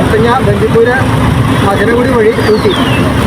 മത്തങ്ങ ബന്ദിപ്പൂര് മദനഗുടി വഴി ഊട്ടി.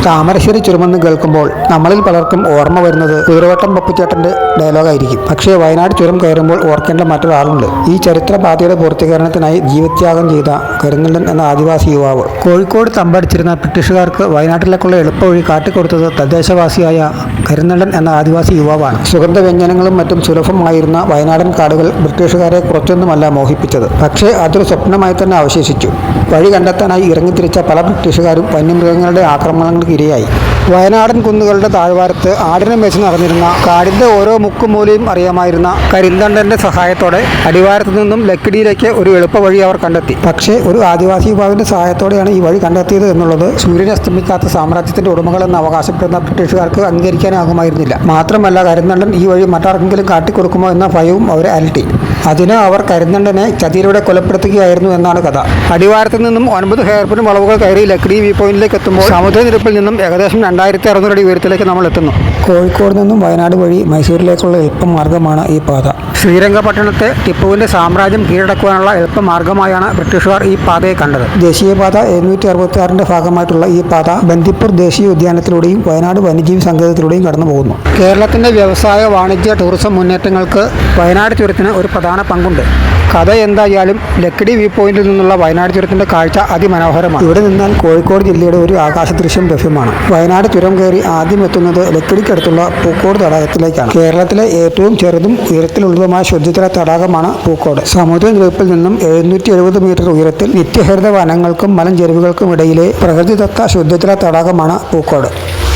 താമരശ്ശേരി ചുരമെന്ന് കേൾക്കുമ്പോൾ നമ്മളിൽ പലർക്കും ഓർമ്മ വരുന്നത് കുതിരവട്ടം പപ്പുച്ചേട്ടൻ്റെ ഡയലോഗായിരിക്കും. പക്ഷേ വയനാട് ചുരം കയറുമ്പോൾ ഓർക്കേണ്ട മറ്റൊരാളുണ്ട്. ഈ ചരിത്രപാതയുടെ പൂർത്തീകരണത്തിനായി ജീവത്യാഗം ചെയ്ത കരിന്തണ്ടൻ എന്ന ആദിവാസി യുവാവ്. കോഴിക്കോട് തമ്പടിച്ചിരുന്ന ബ്രിട്ടീഷുകാർക്ക് വയനാട്ടിലേക്കുള്ള എളുപ്പവഴി കാട്ടിക്കൊടുത്തത് തദ്ദേശവാസിയായ കരിന്തണ്ടൻ എന്ന ആദിവാസി യുവാവാണ്. സുഗന്ധവ്യഞ്ജനങ്ങളും മറ്റും സുലഭമായിരുന്ന വയനാടൻ കാടുകൾ ബ്രിട്ടീഷുകാരെ കുറച്ചൊന്നുമല്ല മോഹിപ്പിച്ചത്. പക്ഷേ അതൊരു സ്വപ്നമായി തന്നെ അവശേഷിച്ചു. വഴി കണ്ടെത്താനായി ഇറങ്ങിത്തിരിച്ച പല ബ്രിട്ടീഷുകാരും വന്യമൃഗങ്ങളുടെ ആക്രമണങ്ങൾക്ക് ഇരയായി. വയനാടൻ കുന്നുകളുടെ താഴ്വാരത്ത് ആടിനെ മേച്ച് നടന്നിരുന്ന കാടിൻ്റെ ഓരോ മുക്കുമൂലയും അറിയാമായിരുന്ന കരിന്തണ്ടൻ്റെ സഹായത്തോടെ അടിവാരത്തു നിന്നും ലക്കിടിയിലേക്ക് ഒരു എളുപ്പവഴി അവർ കണ്ടെത്തി. പക്ഷേ ഒരു ആദിവാസി യുവാവിൻ്റെ സഹായത്തോടെയാണ് ഈ വഴി കണ്ടെത്തിയത് എന്നുള്ളത് സൂര്യൻ അസ്തമിക്കാത്ത സാമ്രാജ്യത്തിൻ്റെ ഉടമകളെന്ന് അവകാശപ്പെടുന്ന ബ്രിട്ടീഷുകാർക്ക് അംഗീകരിക്കാനാകുമായിരുന്നില്ല. മാത്രമല്ല കരിന്തണ്ടൻ ഈ വഴി മറ്റാർക്കെങ്കിലും കാട്ടിക്കൊടുക്കുമോ എന്ന ഭയവും അവരെ അലട്ടി. അതിന് അവർ കരിന്തണ്ടനെ ചതിയിലൂടെ കൊലപ്പെടുത്തുകയായിരുന്നു എന്നാണ് കഥ. അടിവാരത്തു നിന്നും 9 ഹെയർപിൻ വളവുകൾ കയറി ലക്കിടി വ്യൂ പോയിന്റിലേക്ക് എത്തുമ്പോൾ സമുദ്രനിരപ്പിൽ നിന്നും ഏകദേശം 2600 അടി ഉയരത്തിലേക്ക് നമ്മൾ എത്തുന്നു. കോഴിക്കോട് നിന്നും വയനാട് വഴി മൈസൂരിലേക്കുള്ള എളുപ്പമാർഗ്ഗമാണ് ഈ പാത. ശ്രീരംഗപട്ടണത്തെ ടിപ്പുവിൻ്റെ സാമ്രാജ്യം കീഴടക്കുവാനുള്ള എളുപ്പമാർഗ്ഗമായാണ് ബ്രിട്ടീഷുകാർ ഈ പാതയെ കണ്ടത്. ദേശീയപാത 766 ഭാഗമായിട്ടുള്ള ഈ പാത ബന്ദിപ്പൂർ ദേശീയ ഉദ്യാനത്തിലൂടെയും വയനാട് വന്യജീവി സങ്കേതത്തിലൂടെയും കടന്നു പോകുന്നു. കേരളത്തിൻ്റെ വ്യവസായ, വാണിജ്യ, ടൂറിസം മുന്നേറ്റങ്ങൾക്ക് വയനാട് ചുരത്തിന് ഒരു പ്രധാന പങ്കുണ്ട്. കഥ എന്തായാലും ലക്കിടി വ്യൂ പോയിന്റിൽ നിന്നുള്ള വയനാട് ചുരത്തിൻ്റെ കാഴ്ച അതിമനോഹരമാണ്. ഇവിടെ നിന്നാൽ കോഴിക്കോട് ജില്ലയുടെ ഒരു ആകാശ ദൃശ്യം ലഭ്യമാണ്. വയനാട് ചുരം കയറി ആദ്യം എത്തുന്നത് ലക്കിടിക്കടുത്തുള്ള പൂക്കോട് തടാകത്തിലേക്കാണ്. കേരളത്തിലെ ഏറ്റവും ചെറുതും ഉയരത്തിലുള്ളതുമായ ശുദ്ധജല തടാകമാണ് പൂക്കോട്. സമുദ്രനിരപ്പിൽ നിന്നും 770 മീറ്റർ ഉയരത്തിൽ നിത്യഹരിത വനങ്ങൾക്കും മലഞ്ചെരുവുകൾക്കും ഇടയിലെ പ്രകൃതിദത്ത ശുദ്ധജല തടാകമാണ് പൂക്കോട്.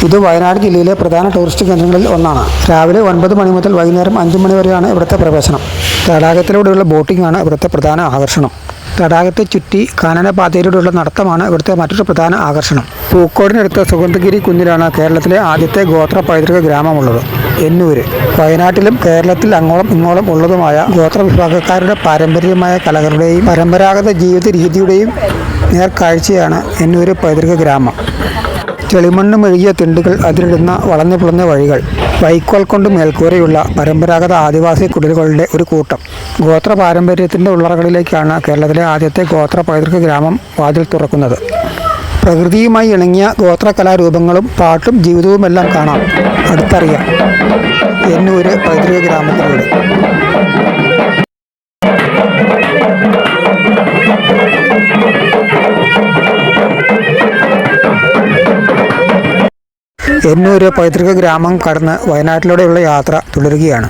ഇത് വയനാട് ജില്ലയിലെ പ്രധാന ടൂറിസ്റ്റ് കേന്ദ്രങ്ങളിൽ ഒന്നാണ്. രാവിലെ 9 മണി മുതൽ വൈകുന്നേരം 5 മണി വരെയാണ് ഇവിടുത്തെ പ്രവേശനം. തടാകത്തിലൂടെയുള്ള ബോട്ടിംഗ് ആണ് ഇവിടുത്തെ പ്രധാന ആകർഷണം. തടാകത്തെ ചുറ്റി കാനനപാതയിലൂടെയുള്ള നടത്തമാണ് ഇവിടുത്തെ മറ്റൊരു പ്രധാന ആകർഷണം. പൂക്കോടിനടുത്ത സുഗന്ധഗിരി കുന്നിലാണ് കേരളത്തിലെ ആദ്യത്തെ ഗോത്ര പൈതൃക ഗ്രാമമുള്ളത്. എന്നൂര്. വയനാട്ടിലും കേരളത്തിൽ അങ്ങോളം ഇങ്ങോളം ഉള്ളതുമായ ഗോത്രവിഭാഗക്കാരുടെ പാരമ്പര്യമായ കലകളുടെയും പരമ്പരാഗത ജീവിത രീതിയുടെയും നേർക്കാഴ്ചയാണ് എന്നൂര് പൈതൃക ഗ്രാമം. ചെളിമണ്ണ് മെഴുകിയ തിണ്ടുകൾ അതിരിടുന്ന വളഞ്ഞു പുളഞ്ഞ വഴികൾ, വൈക്കോൽ കൊണ്ട് മേൽക്കൂരയുള്ള പരമ്പരാഗത ആദിവാസി കുടിലുകളുടെ ഒരു കൂട്ടം. ഗോത്ര പാരമ്പര്യത്തിൻ്റെ ഉള്ളറകളിലേക്കാണ് കേരളത്തിലെ ആദ്യത്തെ ഗോത്ര പൈതൃക ഗ്രാമം വാതിൽ തുറക്കുന്നത്. പ്രകൃതിയുമായി ഇണങ്ങിയ ഗോത്രകലാരൂപങ്ങളും പാട്ടും ജീവിതവുമെല്ലാം കാണാം. അടുത്തറിയാം എന്നൂര് പൈതൃക ഗ്രാമത്തിലൂടെ. എന്നൂര് പൈതൃക ഗ്രാമം കടന്ന് വയനാട്ടിലൂടെയുള്ള യാത്ര തുടരുകയാണ്.